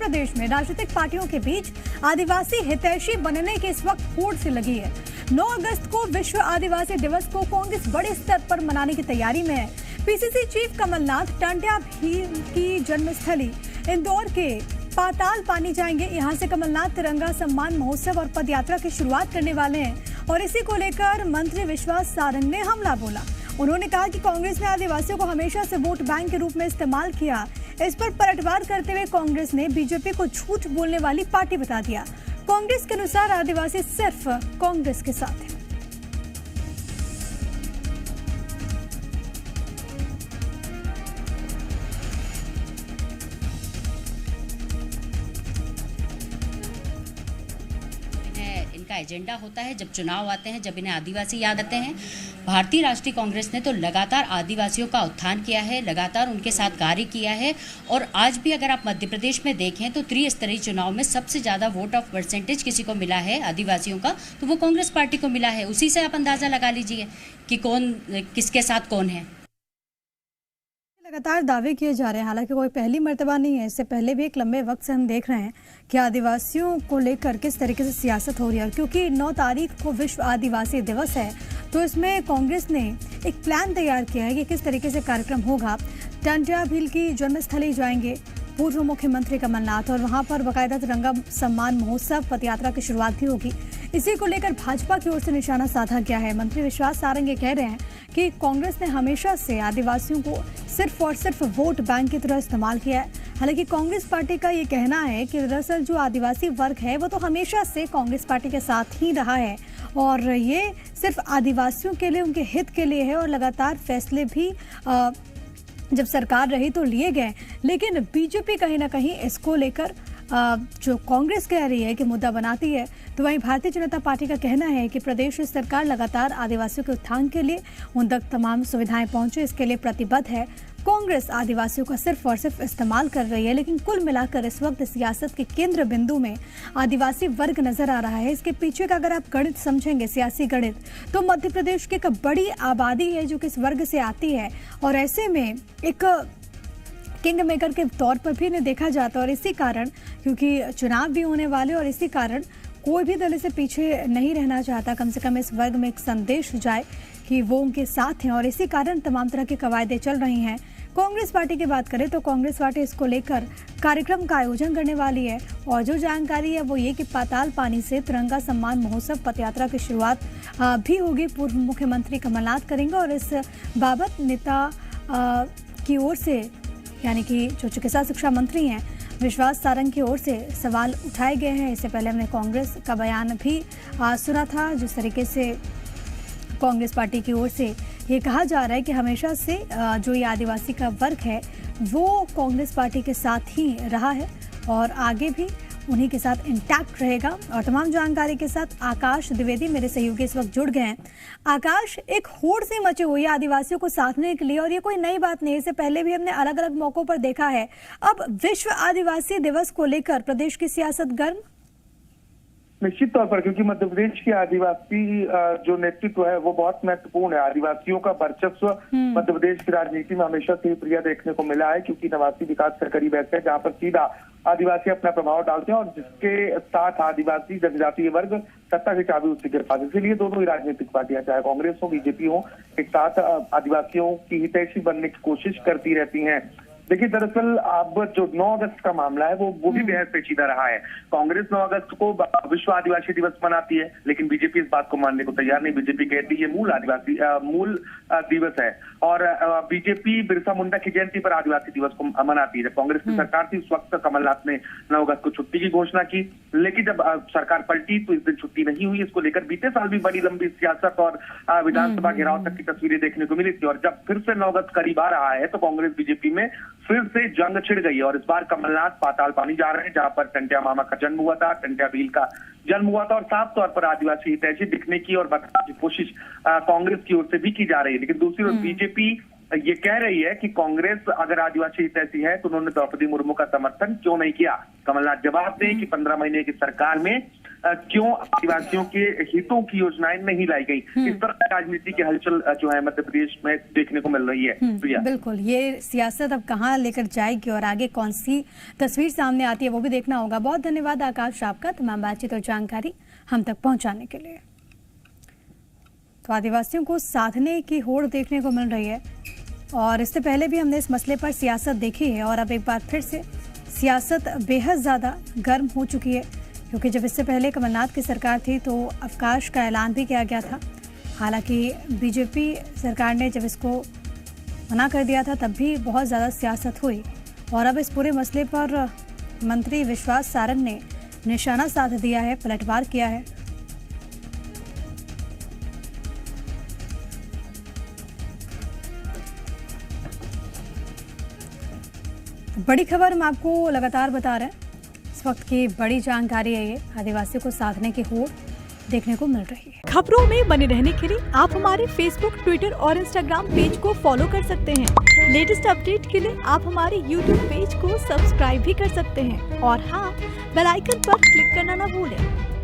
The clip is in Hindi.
प्रदेश में राजनीतिक पार्टियों के बीच आदिवासी हितैषी बनने की इस वक्त होड़ से लगी है। 9 अगस्त को विश्व आदिवासी दिवस को कांग्रेस बड़े स्तर पर मनाने की तैयारी में है। पीसीसी चीफ कमलनाथ टंट्या भील की जन्मस्थली इंदौर के पाताल पानी जाएंगे। यहां से कमलनाथ तिरंगा सम्मान महोत्सव और पदयात्रा की शुरुआत करने वाले हैं और इसी को लेकर मंत्री विश्वास सारंग ने हमला बोला। उन्होंने कहा कि कांग्रेस ने आदिवासियों को हमेशा से वोट बैंक के रूप में इस्तेमाल किया। इस पर पलटवार करते हुए कांग्रेस ने बीजेपी को झूठ बोलने वाली पार्टी बता दिया। कांग्रेस के अनुसार आदिवासी सिर्फ कांग्रेस के साथ है। इनका एजेंडा होता है जब चुनाव आते हैं, जब इन्हें आदिवासी याद आते हैं। भारतीय राष्ट्रीय कांग्रेस ने तो लगातार आदिवासियों का उत्थान किया है, लगातार उनके साथ कार्य किया है और आज भी अगर आप मध्य प्रदेश में देखें तो त्रिस्तरीय चुनाव में सबसे ज़्यादा वोट ऑफ परसेंटेज किसी को मिला है आदिवासियों का, तो वो कांग्रेस पार्टी को मिला है। उसी से आप अंदाज़ा लगा लीजिए कि कौन किसके साथ कौन है। लगातार दावे किए जा रहे हैं, हालांकि कोई पहली मर्तबा नहीं है। इससे पहले भी एक लंबे वक्त से हम देख रहे हैं कि आदिवासियों को लेकर किस तरीके से सियासत हो रही है। क्योंकि 9 तारीख को विश्व आदिवासी दिवस है तो इसमें कांग्रेस ने एक प्लान तैयार किया है कि किस तरीके से कार्यक्रम होगा। टंट्या भील की जन्मस्थली जाएंगे पूर्व मुख्यमंत्री कमलनाथ और वहां पर बाकायदा तिरंगा सम्मान महोत्सव पदयात्रा की शुरुआत भी होगी। इसी को लेकर भाजपा की ओर से निशाना साधा गया है। मंत्री विश्वास सारंग ये कह रहे हैं कि कांग्रेस ने हमेशा से आदिवासियों को सिर्फ और सिर्फ वोट बैंक की तरह इस्तेमाल किया है। हालांकि कांग्रेस पार्टी का ये कहना है कि दरअसल जो आदिवासी वर्ग है वो तो हमेशा से कांग्रेस पार्टी के साथ ही रहा है और ये सिर्फ आदिवासियों के लिए, उनके हित के लिए है और लगातार फैसले भी जब सरकार रही तो लिए गए। लेकिन बीजेपी कहीं ना कहीं इसको लेकर जो कांग्रेस कह रही है कि मुद्दा बनाती है, तो वहीं भारतीय जनता पार्टी का कहना है कि प्रदेश सरकार लगातार आदिवासियों के उत्थान के लिए उन तक तमाम सुविधाएं पहुंचे, इसके लिए प्रतिबद्ध है। कांग्रेस आदिवासियों का सिर्फ और सिर्फ इस्तेमाल कर रही है, लेकिन कुल मिलाकर इस वक्त सियासत के केंद्र बिंदु में आदिवासी वर्ग नजर आ रहा है। इसके पीछे का अगर आप गणित समझेंगे, सियासी गणित, तो मध्य प्रदेश की एक बड़ी आबादी है जो कि इस वर्ग से आती है और ऐसे में एक किंग मेकर के तौर पर भी इन्हें देखा जाता है। और इसी कारण, क्योंकि चुनाव भी होने वाले और इसी कारण कोई भी दल इसे पीछे नहीं रहना चाहता, कम से कम इस वर्ग में एक संदेश जाए कि वो उनके साथ हैं और इसी कारण तमाम तरह की कवायदें चल रही हैं। कांग्रेस पार्टी की बात करें तो कांग्रेस पार्टी इसको लेकर कार्यक्रम का आयोजन करने वाली है और जो जानकारी है वो ये कि पाताल पानी से तिरंगा सम्मान महोत्सव पदयात्रा की शुरुआत भी होगी। पूर्व मुख्यमंत्री कमलनाथ करेंगे और इस बाबत नेता की ओर से, यानी कि जो चिकित्सा शिक्षा मंत्री हैं विश्वास सारंग की ओर से सवाल उठाए गए हैं। इससे पहले हमने कांग्रेस का बयान भी सुना था, जिस तरीके से कांग्रेस पार्टी की ओर से ये कहा जा रहा है कि हमेशा से जो ये आदिवासी का वर्ग है वो कांग्रेस पार्टी के साथ ही रहा है और आगे भी उन्हीं के साथ इंटैक्ट रहेगा। और तमाम जानकारी के साथ आकाश द्विवेदी मेरे सहयोगी इस वक्त जुड़ गए हैं। आकाश, एक होड़ सी मची हुई है आदिवासियों को साधने के लिए और ये कोई नई बात नहीं है, इससे पहले भी हमने अलग अलग मौकों पर देखा है। अब विश्व आदिवासी दिवस को लेकर प्रदेश की सियासत गर्म? निश्चित तौर पर, क्योंकि मध्य प्रदेश के आदिवासी जो नेतृत्व है वो बहुत महत्वपूर्ण है। आदिवासियों का वर्चस्व मध्य प्रदेश की राजनीति में हमेशा से प्रिय देखने को मिला है, क्योंकि नवासी विकास का करीब ऐसे है जहाँ पर सीधा आदिवासी अपना प्रभाव डालते हैं और जिसके साथ आदिवासी जनजातीय वर्ग सत्ता की चाबी उसी के पास। इसीलिए दोनों ही राजनीतिक पार्टियां, चाहे कांग्रेस हो बीजेपी हो, एक साथ आदिवासियों की हितैषी बनने की कोशिश करती रहती हैं। देखिए, दरअसल अब जो 9 अगस्त का मामला है वो भी बेहद पेचीदा रहा है। कांग्रेस 9 अगस्त को विश्व आदिवासी दिवस मनाती है, लेकिन बीजेपी इस बात को मानने को तैयार नहीं। बीजेपी कहती है ये मूल दिवस है और बीजेपी बिरसा मुंडा की जयंती पर आदिवासी दिवस को मनाती है। जब कांग्रेस की सरकार थी उस वक्त कमलनाथ ने 9 अगस्त को छुट्टी की घोषणा की, लेकिन जब सरकार पलटी तो इस दिन छुट्टी नहीं हुई। इसको लेकर बीते साल भी बड़ी लंबी सियासत और विधानसभा घेराव तक की तस्वीरें देखने को मिली थी और जब फिर से 9 अगस्त करीब आ रहा है तो कांग्रेस बीजेपी में फिर से जंग छिड़ गई है और इस बार कमलनाथ पाताल पानी जा रहे हैं, जहां पर टंट्या मामा का जन्म हुआ था, टंट्या भील का जन्म हुआ था और साफ तौर पर आदिवासी हितैषी दिखने की और बताने की कोशिश कांग्रेस की ओर से भी की जा रही है। लेकिन दूसरी ओर बीजेपी ये कह रही है कि कांग्रेस अगर आदिवासी हितैषी है तो उन्होंने द्रौपदी मुर्मू का समर्थन क्यों नहीं किया। कमलनाथ जवाब दें कि 15 महीने की सरकार में क्यों आदिवासियों के हितों की योजनाएं नहीं लाई गई। इस तरह की राजनीति की हलचल जो है मध्य प्रदेश में देखने को मिल रही है। प्रिया, बिल्कुल, ये सियासत अब कहाँ लेकर जाएगी और आगे कौन सी तस्वीर सामने आती है वो भी देखना होगा। बहुत धन्यवाद आकाश आपका तमाम बातचीत और जानकारी हम तक पहुंचाने के लिए। तो आदिवासियों को साधने की होड़ देखने को मिल रही है और इससे पहले भी हमने इस मसले पर सियासत देखी है और अब एक बार फिर से सियासत बेहद ज़्यादा गर्म हो चुकी है, क्योंकि जब इससे पहले कमलनाथ की सरकार थी तो अवकाश का ऐलान भी किया गया था। हालांकि बीजेपी सरकार ने जब इसको मना कर दिया था तब भी बहुत ज़्यादा सियासत हुई और अब इस पूरे मसले पर मंत्री विश्वास सारंग ने निशाना साध दिया है, पलटवार किया है। बड़ी खबर हम आपको लगातार बता रहे हैं। इस वक्त की बड़ी जानकारी है ये, आदिवासियों को साधने की होड़ देखने को मिल रही है। खबरों में बने रहने के लिए आप हमारे फेसबुक, ट्विटर और इंस्टाग्राम पेज को फॉलो कर सकते हैं। लेटेस्ट अपडेट के लिए आप हमारे यूट्यूब पेज को सब्सक्राइब भी कर सकते हैं और हाँ, बेल आइकन पर क्लिक करना ना भूलें।